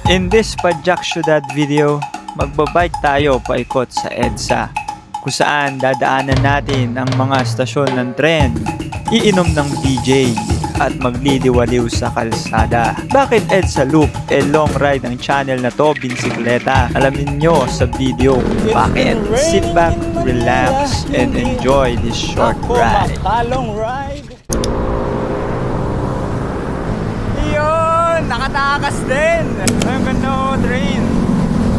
In this Padjak Syudad video, magbabike tayo paikot sa EDSA, kung saan dadaanan natin ang mga stasyon ng tren, iinom ng DJ, at magliliwaliw sa kalsada. Bakit EDSA Loop? Long ride ang channel na to, Binsikleta. Alamin nyo sa video kung bakit. Sit back, relax, and enjoy this short ride. Makalong ride. Yun! Nakatakas din! Ang ganda train.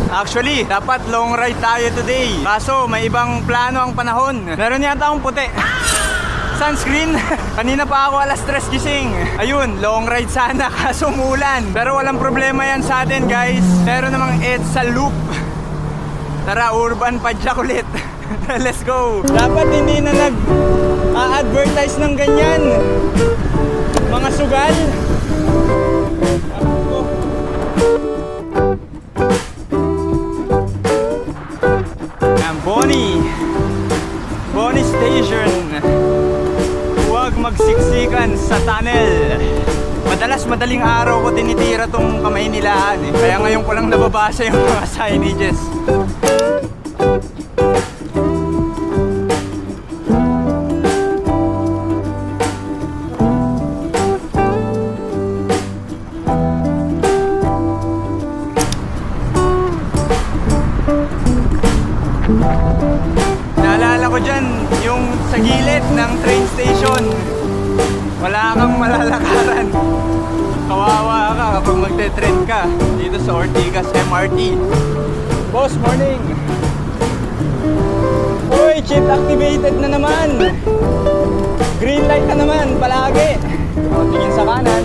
Actually, dapat long ride tayo today. Kaso, may ibang plano ang panahon. Meron yata akong puti. Sunscreen. Kanina pa ako alas 3 gising. Ayun, long ride sana kaso umulan. Pero walang problema yan sa atin, guys. Meron namang EDSA Loop. Tara, urban Padjak ulit. Let's go. Dapat hindi na nag-a-advertise ng ganyan. Mga sugal. Bonnie Station. Huwag magsiksikan sa tunnel. Madalas madaling araw ko tinitira tong kamay nilaan eh. Kaya ngayon ko lang nababasa yung mga signages. Naalala ko dyan yung sa gilid ng train station. Wala kang malalakaran. Kawawa ka kapag magte-train ka dito sa Ortigas MRT. Boss, morning! Uy, cheat activated na naman! Green light na naman, palagi! O, tingin sa kanan.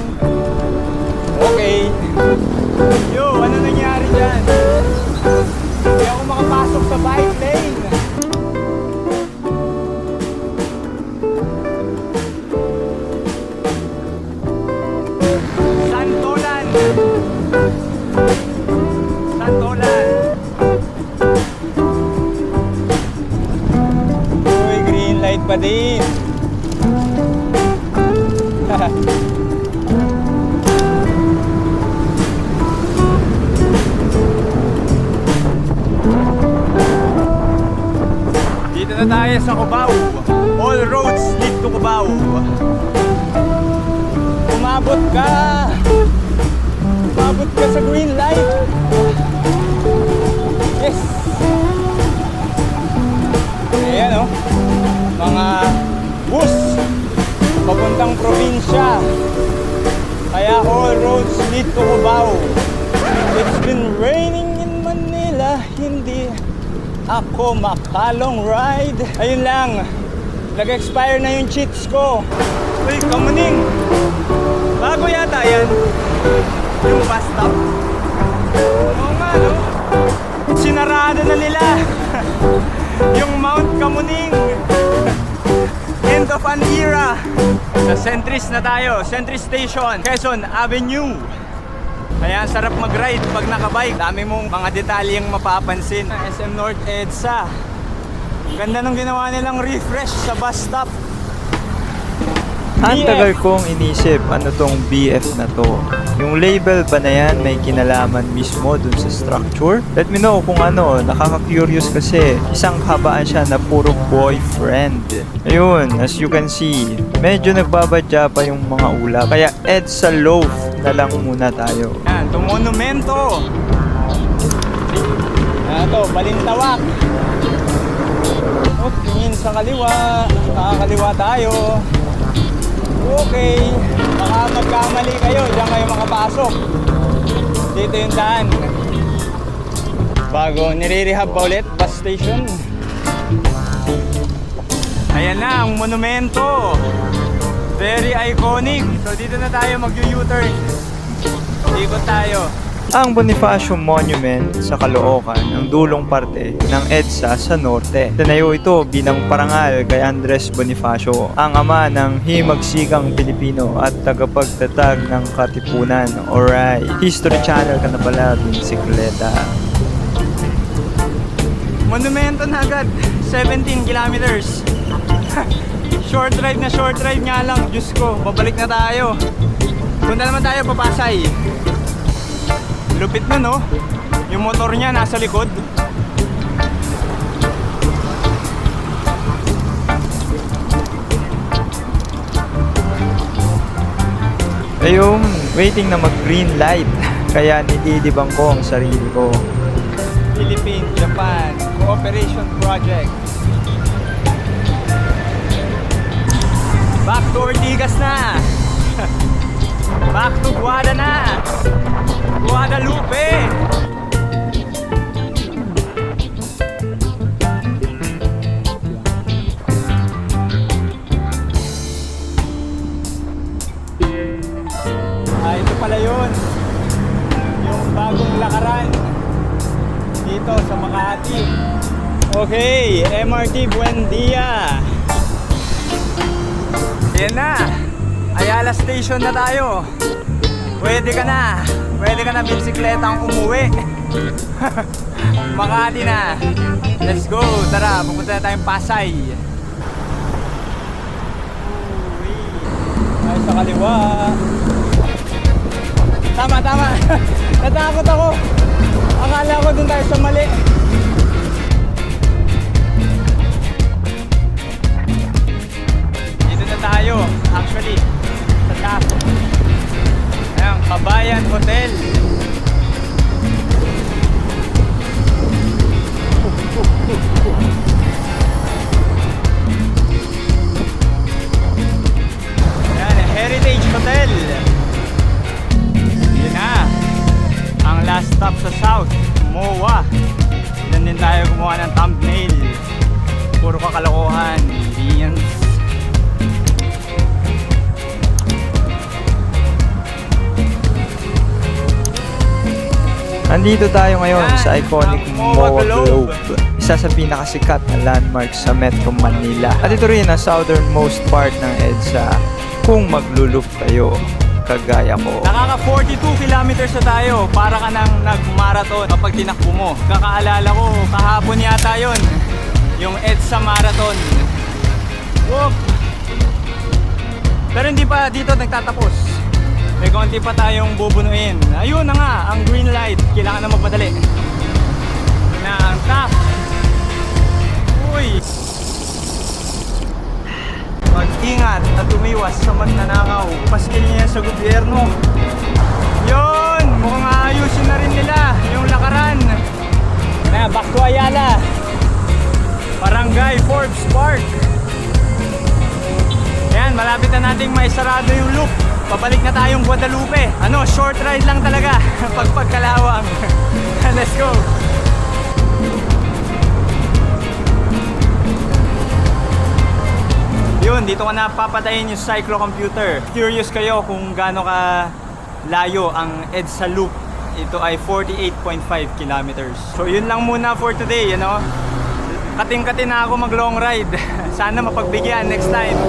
Okay. Yo, ano nangyari dyan? Hindi ako makapasok sa bike lane. Santolan. Uy, green light pa din. Dito na tayo sa Cubao. All roads lead to Cubao. Umabot ka sa green light. Yes. Ayan o, mga bus papuntang probinsya. Kaya all roads lead to Cubao. It's been raining in Manila, hindi ako makalong ride. Ayun lang, nag-expire na yung cheats ko. Uy, kamuning! Bago yata yan. Yung bus stop. Oo nga, no? Sinarado na nila. Yung Mount Kamuning. End of an era. Sa Centris na tayo. Centris Station, Quezon Avenue. Kaya sarap mag-ride pag nakabike. Dami mong mga detalyeng mapapansin. SM North EDSA. Ganda nung ginawa nilang refresh sa bus stop. Ang tagal kong inisip, ano tong BF na to? Yung label ba na yan may kinalaman mismo dun sa structure? Let me know kung ano, nakaka-curious kasi isang kabaan siya na puro boyfriend. Ayun, as you can see, medyo nagbabadya pa yung mga ulap. Kaya EDSA Loaf na lang muna tayo. Yan, itong monumento. Yan ito, Balintawak. O, tingin sa kaliwa. Nakakaliwa tayo. Okay, baka magkamali kayo, diyan kayo makapasok. Dito yung daan. Bago nire-rehab pa ulit, bus station. Ayan na ang monumento. Very iconic. So dito na tayo mag-U-turn. Ikot tayo. Ang Bonifacio Monument sa Caloocan ang dulong parte ng EDSA sa norte. Tinayo ito bilang parangal kay Andres Bonifacio, ang ama ng himagsikang Pilipino at tagapagtatag ng Katipunan. Alright, History Channel ka na pala, Binsikleta. Monumento na agad, 17 kilometers. Short ride nga lang, Diyos ko, babalik na tayo. Punta naman tayo pa Pasay. Lupit na, no? Yung motor niya nasa likod. Ayun, waiting na mag-green light. Kaya nililibang ko ang sarili ko. Philippine-Japan Cooperation Project. Back to Ortigas na. Back to Guada na. Guadalupe. Ito pala yun. Yung bagong lakaran dito sa Makati. Okay, MRT Buendia. Yan na. Ayala Station na tayo. Pwede ka na bisikletang umuwi. Makati na. Let's go. Tara, pupunta na tayong Pasay. Ay, sa kaliwa. Tama. Natakot ako. Akala ko dun tayo sa mali. Dito na tayo. Actually, sa taso. Ayan, Kabayan Hotel. Ayan, Heritage Hotel. Yun na. Ang last stop sa South, MOA. Diyan din tayo gumawa ng thumbnail. Puro kakalokohan. Beans. Andito tayo ngayon Yan, sa iconic ang MOA MOA Globe. Globe. Isa sa pinakasikat na landmark sa Metro Manila. At ito rin ang southernmost part ng EDSA kung maglulup kayo kagaya ko. Nakaka 42 kilometers na tayo. Para ka nang nag-marathon kapag tinakbo mo. Kakaalala ko, kahapon yata yun. Yung EDSA Marathon. Whoop! Pero hindi pa dito nagtatapos. May konti pa tayong bubunuin. Ayun na nga, ang green light. Kailangan na magmadali. Na ang top. Uy! Mag-ingat at umiwas sa magnanakaw. Paskil niya sa gobyerno. Yun! Mukhang aayusin na rin nila yung lakaran. Na, back to Ayala. Barangay Forbes Park. Ayan, malapit na nating maisarado yung loop. Pabalik na tayong Guadalupe. Ano, short ride lang talaga. Pagkalawang. Let's go. Yun, dito ka na papatayin yung cyclocomputer. Curious kayo kung gaano ka layo ang EDSA loop. Ito ay 48.5 kilometers. So yun lang muna for today, Kating-kating na ako mag long ride. Sana mapagbigyan next time.